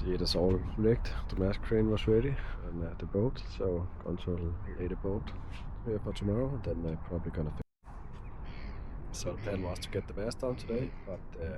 See, it is all rigged. The mast crane was ready, and the boat. So going to lay the boat here for tomorrow. And then probably gonna. So the plan was to get the mast down today, but the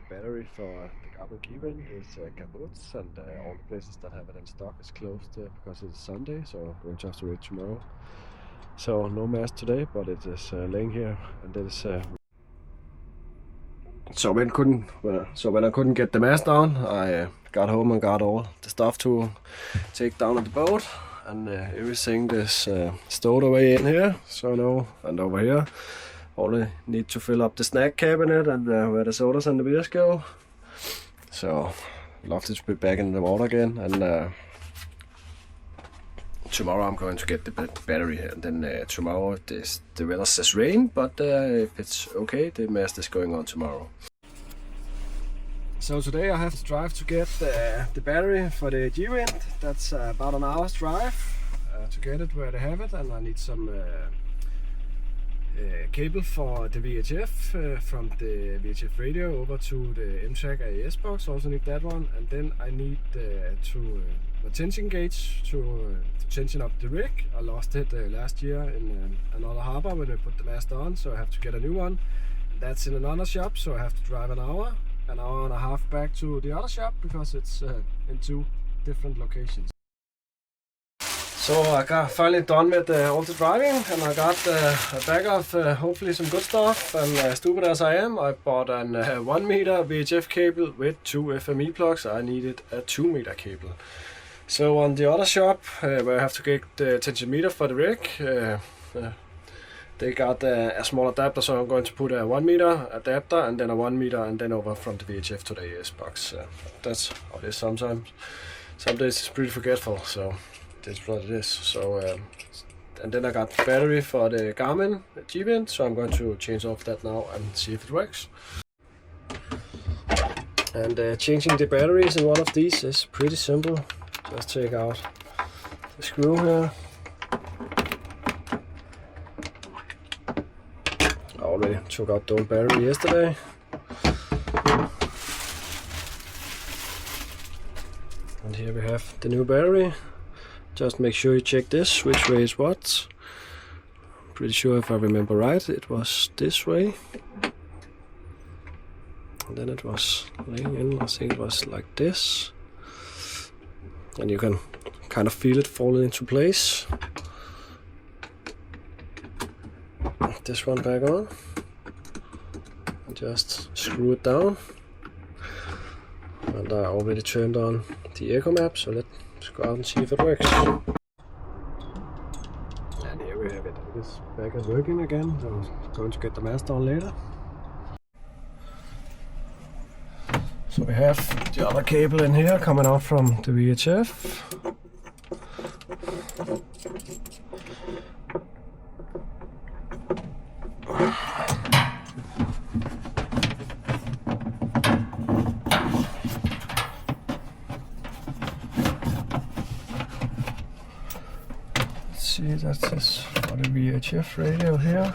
battery for the carbon keyring is kaput, and all the places that have it in stock is closed because it's Sunday. So I'm going to have to wait tomorrow. So no mast today, but it is laying here, and it is. So when I couldn't get the mast down, I got home and got all the stuff to take down on the boat, and everything is stowed away in here. So now and over here, only need to fill up the snack cabinet and where the sodas and the beers go. So love to be back in the water again, and tomorrow I'm going to get the battery here, and then tomorrow the weather says rain, but if it's okay, the mast is going on tomorrow. So today I have to drive to get the battery for the G-Wind. That's about an hour's drive to get it where they have it, and I need some cable for the VHF from the VHF radio over to the MSAC AES box. Also need that one, and then I need a tension gauge to tension up the rig. I lost it last year in another harbor when I put the mast on, so I have to get a new one. That's in another shop, so I have to drive an hour and a half back to the other shop because it's in two different locations. So I got finally done with all the driving, and I got a bag of hopefully some good stuff. And stupid as I am, I bought an 1 meter VHF cable with 2 FME plugs. I needed a 2 meter cable. So on the other shop where I have to get the tension meter for the rig, they got a small adapter, so I'm going to put a 1 meter adapter and then a 1 meter and then over from the VHF to the AES box. That's how it is sometimes. Some days it's pretty forgetful, so that's what it is. So and then I got the battery for the Garmin G-Wind, so I'm going to change off that now and see if it works. And changing the batteries in one of these is pretty simple. Just take out the screw here. I already took out the old battery yesterday. And here we have the new battery. Just make sure you check this, which way is what. Pretty sure if I remember right, it was this way. And then it was laying in, I think it was like this. And you can kind of feel it falling into place. This one back on. And just screw it down. And I already turned on the echo map, so let's go out and see if it works. And here we have it. It's back and working again. So I'm going to get the mast on later. So we have the other cable in here coming out from the VHF. See, that's this for the VHF radio here.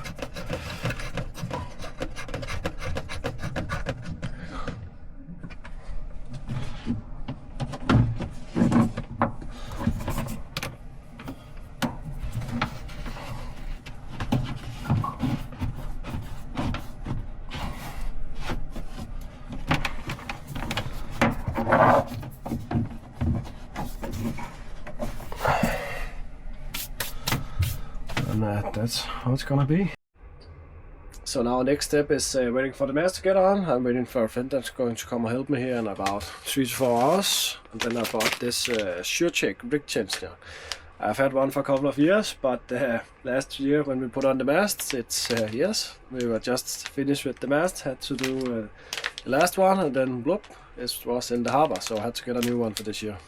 And that's how it's gonna be. So now next step is waiting for the mast to get on. I'm waiting for a friend that's going to come and help me here in about 3 to 4 hours. And then I bought this SureCheck rig changer. I've had one for a couple of years, but last year when we put on the mast, it's yes, we were just finished with the mast, had to do the last one, and then bloop, it was in the harbor, so I had to get a new one for this year.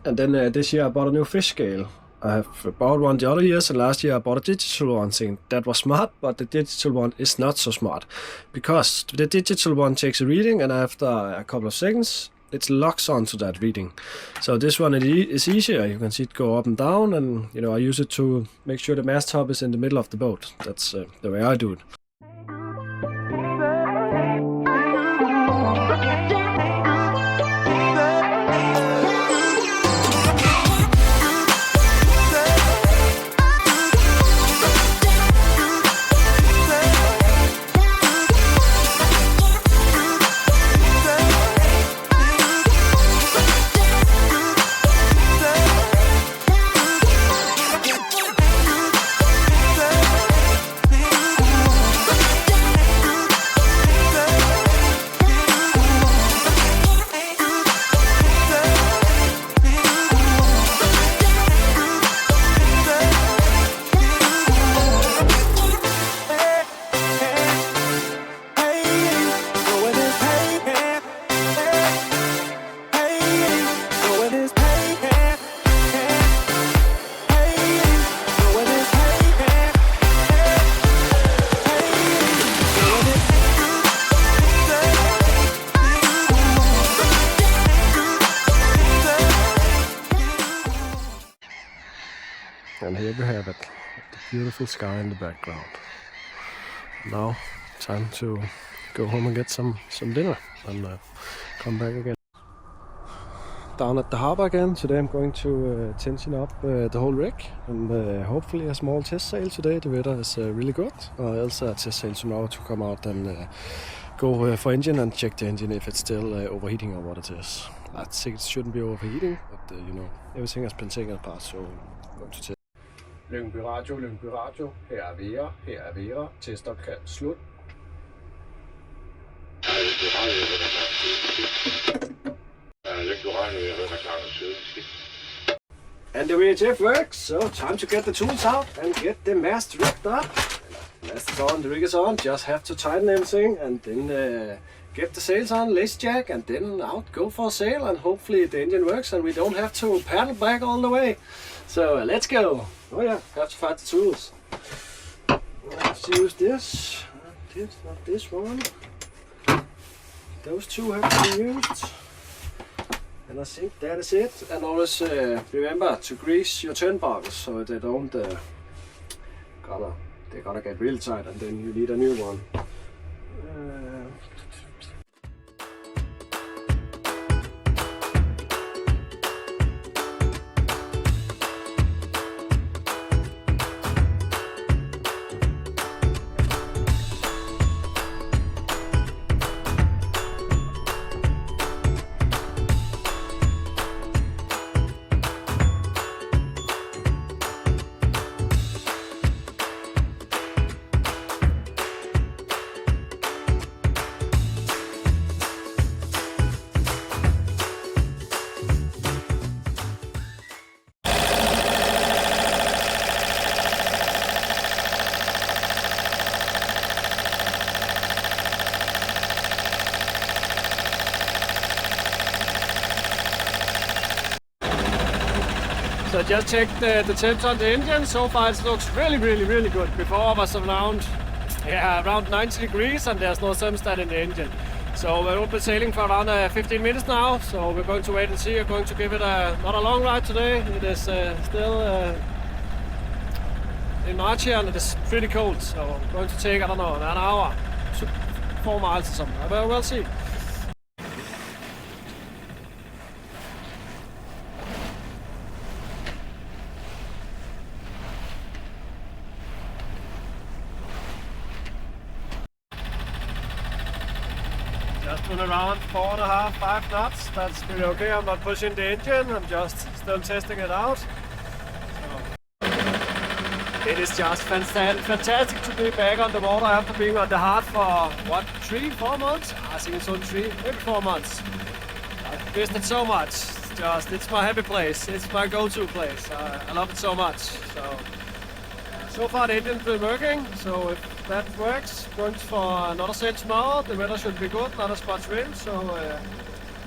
And then this year I bought a new fish scale. I have bought one the other years, and last year I bought a digital one, saying that was smart, but the digital one is not so smart. Because the digital one takes a reading, and after a couple of seconds, it locks onto that reading. So this one is easier. You can see it go up and down, and I use it to make sure the mast top is in the middle of the boat. That's the way I do it. there we have it. The beautiful sky in the background. Now, time to go home and get some dinner and come back again. Down at the harbor again. Today I'm going to tension up the whole rig and hopefully a small test sail today. The weather is really good, or else a test sail tomorrow to come out and go for engine and check the engine if it's still overheating or what it is. I think it shouldn't be overheating, but you know, everything has been taken apart, so I'm going to test. Lyngby Radio, Lyngby Radio. Her er Vera, her er Vera. Testopkald slut. And the VHF works, so time to get the tools out and get the mast rigged up. The mast is on, the rig is on, just have to tighten everything and then get the sails on, lace jack, and then out, go for a sail, and hopefully the engine works and we don't have to paddle back all the way. So let's go. Oh yeah, have to find the tools. Let's use this, not this one. Those two have to be used. And I think that is it. And always remember to grease your turnbuckles so they don't they're gonna get real tight, and then you need a new one. So just checked the temps on the engine. So far it looks really good. Before it was around 90 degrees and there's no thermostat in the engine. So we'll be sailing for around 15 minutes now. So we're going to wait and see. We're going to give it not a long ride today. It is still in March here and it is pretty cold. So I'm going to take, I don't know, an hour, 4 miles or something. But we'll see. Just doing around 4.5, 5 knots. That's pretty okay. I'm not pushing the engine. I'm just still testing it out. So, it is just fantastic to be back on the water after being on the hard for what, 3-4 months? I think it's only 3, maybe 4 months. I missed it so much. It's my happy place. It's my go-to place. I love it so much. So far the engine's been working, so if that works, going for another sail tomorrow. The weather should be good, not as much wind, so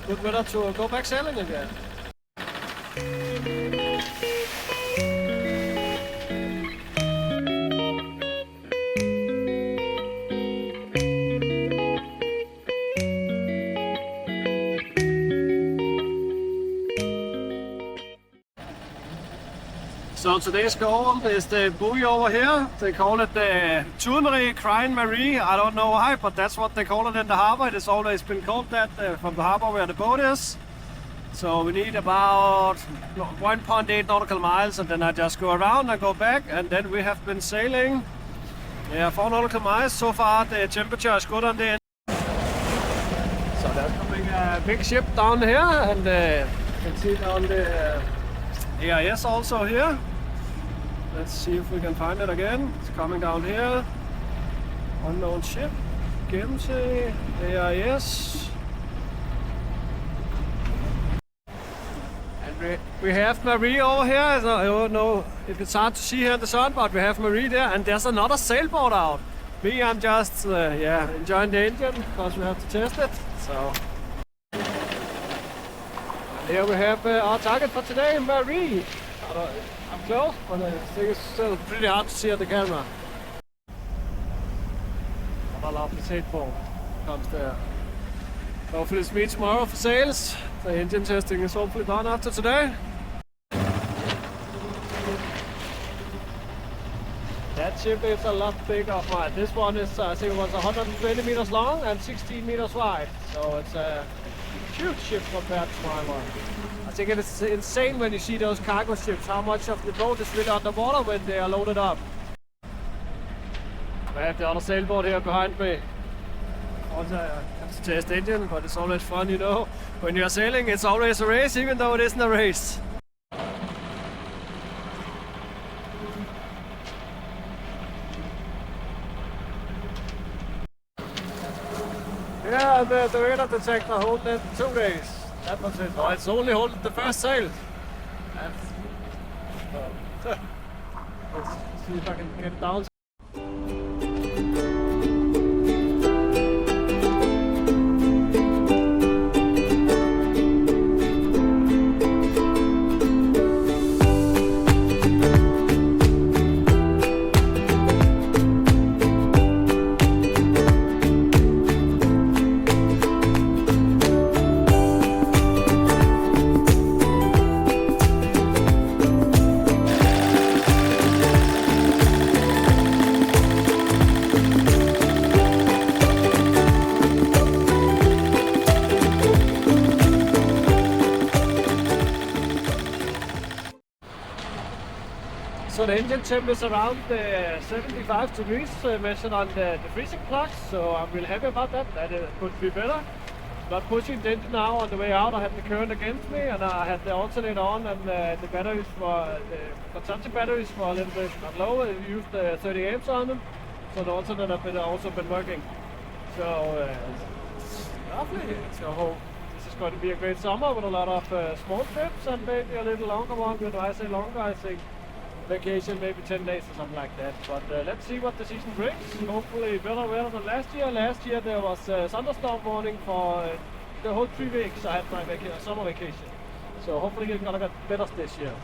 good weather to go back sailing again. So today's goal is the buoy over here. They call it the Turnery Crying Marie. I don't know why, but that's what they call it in the harbor. It has always been called that from the harbor where the boat is. So we need about 1.8 nautical miles, and then I just go around and go back, and then we have been sailing 4 nautical miles. So far the temperature is good on the end. So there's coming a big ship down here, and you can see down the AIS also here. Let's see if we can find it again. It's coming down here. Unknown ship. Gense, AIS. And we have Marie over here. I don't know if it's hard to see here in the sun, but we have Marie there. And there's another sailboat out. Me, I'm just enjoying the engine because we have to test it. So here we have our target for today, Marie. I'm close, but I think it's still pretty hard to see on the camera. Another lovely sailboat comes there. Hopefully it's me tomorrow for sails. The engine testing is hopefully done after today. that ship is a lot bigger of mine. This one is, I think it was 120 meters long and 16 meters wide. So it's a huge ship compared to my one. I think it is insane when you see those cargo ships, how much of the boat is really underwater when they are loaded up. I have the other sailboat here behind me. Also, I have to test engine, but it's always fun, you know. When you're sailing, it's always a race, even though it isn't a race. Yeah, and the radar detector holding it 2 days. That was it. No, it's only holding the first sail. Let's see if I can get it down. So the engine temp is around 75 degrees measured on the freezing plug, so I'm really happy about that. That could be better. Not pushing the engine now on the way out. I had the current against me and I had the alternator on, and the batteries for the consumption batteries were a little bit low. I used 30 amps on them, so the alternator has also been working. So lovely. So this is going to be a great summer with a lot of small trips and maybe a little longer one. When I say longer, I think vacation, maybe 10 days or something like that. But let's see what the season brings. Hopefully better weather than last year. Last year there was thunderstorm warning for the whole 3 weeks I had my summer vacation. So hopefully it's gonna get better this year.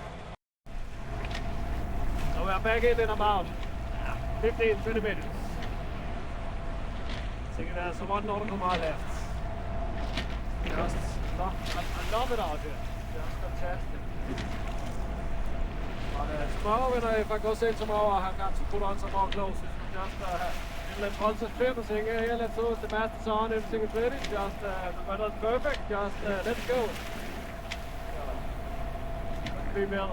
So we're back in about 15-20 minutes. I think there's 1 nautical mile left. I love it out here. Just fantastic. Tomorrow, if I go sail tomorrow, I have got to put on some more clothes. Just a little impulsive trip and saying, hey, let's do it, the mast is on, everything is ready. Just, the weather's perfect, just let's go. Let's be better.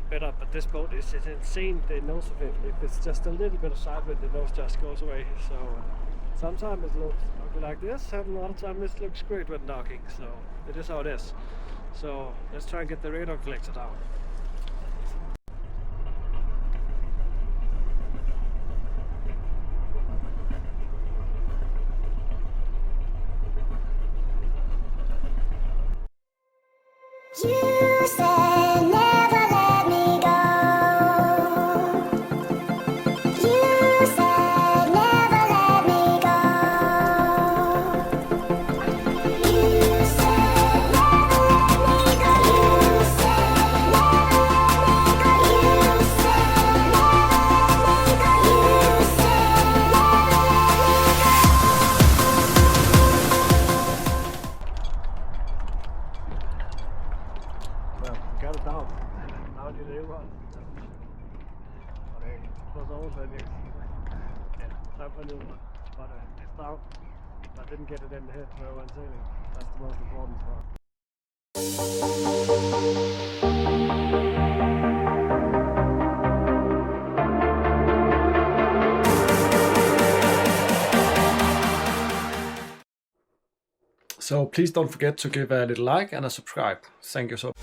Better, but this boat is insane, the nose of it. If it's just a little bit of side wind, the nose just goes away. So sometimes it looks ugly like this, and a lot of times it looks great when docking. So it is how it is. So let's try and get the radar collector down. You said never let me go. maneuver, but it's down. I didn't get it in the head when sailing. That's the most important part. So please don't forget to give a little like and a subscribe. Thank you so much.